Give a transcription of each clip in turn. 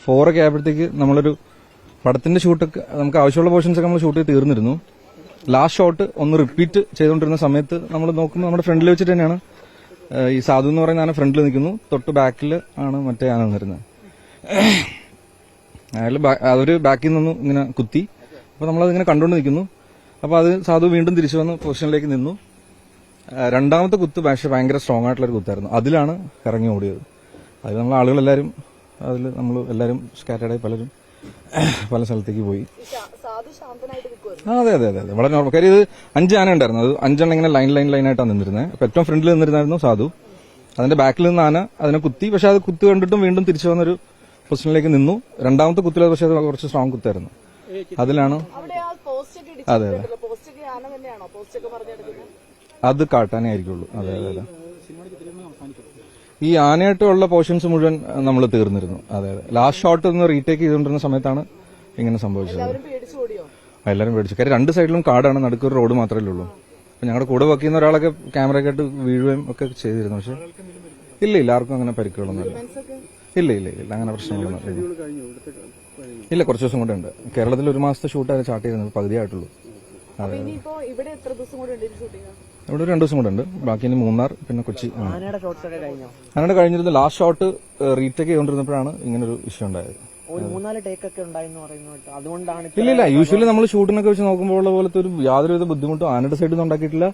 4 ഒക്കെ ആയപ്പോഴത്തേക്ക് നമ്മളൊരു പടത്തിന്റെ ഷൂട്ടൊക്കെ നമുക്ക് ആവശ്യമുള്ള പോർഷൻസ് ഒക്കെ നമ്മൾ ഷൂട്ട് ചെയ്ത് തീർന്നിരുന്നു. ലാസ്റ്റ് ഷോട്ട് ഒന്ന് റിപ്പീറ്റ് ചെയ്തുകൊണ്ടിരുന്ന സമയത്ത് നമ്മൾ നോക്കുമ്പോൾ നമ്മുടെ ഫ്രണ്ടിൽ വെച്ചിട്ട് തന്നെയാണ് ഈ സാധു എന്ന് പറയുന്ന ആന ഫ്രണ്ടിൽ നിൽക്കുന്നു. തൊട്ട് ബാക്കിൽ ആണ് മറ്റേ ആന നിന്നിരുന്നത്. അയാൾ അതൊരു ബാക്കിൽ നിന്നും ഇങ്ങനെ കുത്തി. അപ്പോൾ നമ്മളതിങ്ങനെ കണ്ടുകൊണ്ട് നിൽക്കുന്നു. അപ്പോൾ അത് സാധു വീണ്ടും തിരിച്ചു വന്ന് പൊസിഷനിലേക്ക് നിന്നു. രണ്ടാമത്തെ കുത്ത് പക്ഷേ ഭയങ്കര സ്ട്രോങ് ആയിട്ടുള്ളൊരു കുത്തായിരുന്നു. അതിലാണ് ഇറങ്ങി ഓടിയത്. അതിൽ നമ്മൾ ആളുകളെല്ലാവരും അതിൽ നമ്മൾ എല്ലാവരും സ്കാറ്റേഡായി പലരും പല സ്ഥലത്തേക്ക് പോയി. അതെ അതെ അതെ അതെ വളരെ നോർമൽ. കാര്യം ഇത് 5 ആന ഉണ്ടായിരുന്നു. അത് 5 ഇങ്ങനെ ലൈനായിട്ടാണ് നിന്നിരുന്നത്. അപ്പൊ ഏറ്റവും ഫ്രണ്ടിൽ നിന്നിരുന്നായിരുന്നു സാധു. അതിന്റെ ബാക്കിൽ നിന്ന് ആന അതിനെ കുത്തി. പക്ഷെ അത് കുത്തി കണ്ടിട്ടും വീണ്ടും തിരിച്ചു വന്നൊരു പൊസിഷനിലേക്ക് നിന്നു. രണ്ടാമത്തെ കുത്തില് പക്ഷെ അത് കുറച്ച് സ്ട്രോങ് കുത്തായിരുന്നു. അതിലാണ് അതെ അതെ അത് കാട്ടാനേ ആയിരിക്കുള്ളൂ. അതെ അതെ അതെ ഈ ആനയായിട്ടുള്ള പോർഷൻസ് മുഴുവൻ നമ്മൾ തീർന്നിരുന്നു. അതെ അതെ ലാസ്റ്റ് ഷോട്ട് ഒന്ന് റീടേക്ക് ചെയ്തുകൊണ്ടിരുന്ന സമയത്താണ് ഇങ്ങനെ സംഭവിച്ചത്. എല്ലാവരും പേടിച്ചു. കാര്യം 2 സൈഡിലും കാടാണ്, നടുക്കൊരു റോഡ് മാത്രമേ ഉള്ളൂ. അപ്പൊ ഞങ്ങളുടെ കൂടെ വർക്ക് ചെയ്യുന്ന ഒരാളൊക്കെ ക്യാമറയൊക്കെ ആയിട്ട് വീഴുകയും ഒക്കെ ചെയ്തിരുന്നു. പക്ഷെ ഇല്ല ആർക്കും അങ്ങനെ പരിക്കുകളൊന്നും ഇല്ല അങ്ങനെ പ്രശ്നങ്ങളൊന്നും ഇല്ല. കുറച്ച് ദിവസം കൂടെ ഉണ്ട്. കേരളത്തിൽ 1 മാസത്തെ ഷൂട്ടാണ് സ്റ്റാർട്ട് ചെയ്യുന്നത്. പകുതിയായിട്ടുള്ളൂ. അതെ ഇവിടെ ഒരു 2 ദിവസം കൂടെ ഉണ്ട്. ബാക്കി ഇനി മൂന്നാർ പിന്നെ കൊച്ചി. ആനയുടെ കഴിഞ്ഞിരുന്ന ലാസ്റ്റ് ഷോട്ട് റീടേക്ക് ചെയ്തുകൊണ്ടിരുന്നപ്പോഴാണ് ഇങ്ങനൊരു ഇഷ്യൂ ഉണ്ടായത്. ഇല്ല യൂഷ്വലി നമ്മൾ ഷൂട്ടിനൊക്കെ വെച്ച് നോക്കുമ്പോൾ പോലത്തെ ഒരു യാതൊരുവിധ ബുദ്ധിമുട്ടും ആനയുടെ സൈഡിൽ നിന്ന് ഉണ്ടാക്കിയിട്ടില്ല,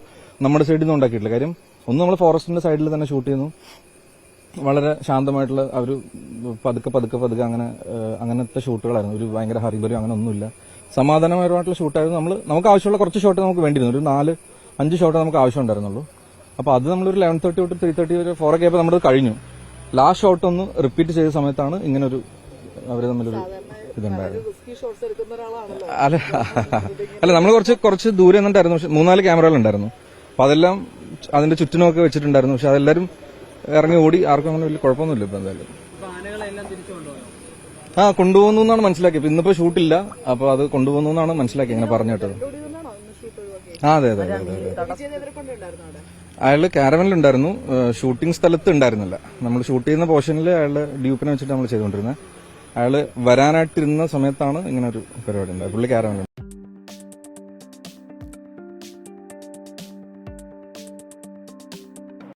നമ്മുടെ സൈഡിൽ നിന്ന് ഉണ്ടാക്കിയിട്ടില്ല. കാര്യം ഒന്ന് നമ്മൾ ഫോറസ്റ്റിന്റെ സൈഡിൽ തന്നെ ഷൂട്ട് ചെയ്യുന്നു. വളരെ ശാന്തമായിട്ടുള്ള ഒരു പതുക്കെ അങ്ങനത്തെ ഷൂട്ടുകളായിരുന്നു. ഒരു ഭയങ്കര ഹറിബറി അങ്ങനെ ഒന്നുമില്ല. സമാധാനപരമായിട്ടുള്ള ഷൂട്ടായിരുന്നു. നമുക്ക് ആവശ്യമുള്ള കുറച്ച് ഷോട്ട് നമുക്ക് വേണ്ടിയിരുന്നു. ഒരു 4-5 ഷോട്ട് നമുക്ക് ആവശ്യം ഉണ്ടായിരുന്നുള്ളൂ. അപ്പൊ അത് നമ്മളൊരു 11:30 തൊട്ട് 3:30 വരെ 4 ഒക്കെ ആയപ്പോൾ നമ്മൾ കഴിഞ്ഞു. ലാസ്റ്റ് ഷോട്ട് ഒന്ന് റിപ്പീറ്റ് ചെയ്ത സമയത്താണ് ഇങ്ങനൊരു അവര് തമ്മിലൊരു ഇതുണ്ടായിരുന്നു. അല്ല നമ്മൾ കുറച്ച് ദൂരെ നിന്നിട്ടായിരുന്നു. 3-4 ക്യാമറകളുണ്ടായിരുന്നു. അപ്പൊ അതെല്ലാം അതിന്റെ ചുറ്റിനൊക്കെ വെച്ചിട്ടുണ്ടായിരുന്നു. പക്ഷെ അതെല്ലാരും ഇറങ്ങി ഓടി. ആർക്കും അങ്ങനെ വലിയ കുഴപ്പമൊന്നുമില്ല. ഇപ്പൊ എന്തായാലും കൊണ്ടുപോകുന്നു എന്നാണ് മനസ്സിലാക്കിയത്. ഇന്നിപ്പോ ഷൂട്ടില്ല. അപ്പൊ അത് കൊണ്ടുപോകുന്നു എന്നാണ് മനസ്സിലാക്കി ഇങ്ങനെ പറഞ്ഞു കേട്ടത്. അതെ അതെ അതെ അതെ അയാള് കാരവനിലുണ്ടായിരുന്നു. ഷൂട്ടിംഗ് സ്ഥലത്ത് ഉണ്ടായിരുന്നില്ല. നമ്മൾ ഷൂട്ട് ചെയ്യുന്ന പോർഷനിൽ അയാളുടെ ഡ്യൂപ്പിനെ വെച്ചിട്ട് നമ്മൾ ചെയ്തുകൊണ്ടിരുന്നത്. അയാള് വരാനായിട്ടിരുന്ന സമയത്താണ് ഇങ്ങനെ ഒരു പരിപാടി ഉണ്ടായത്. പുള്ളി കാരവനിലുണ്ട്.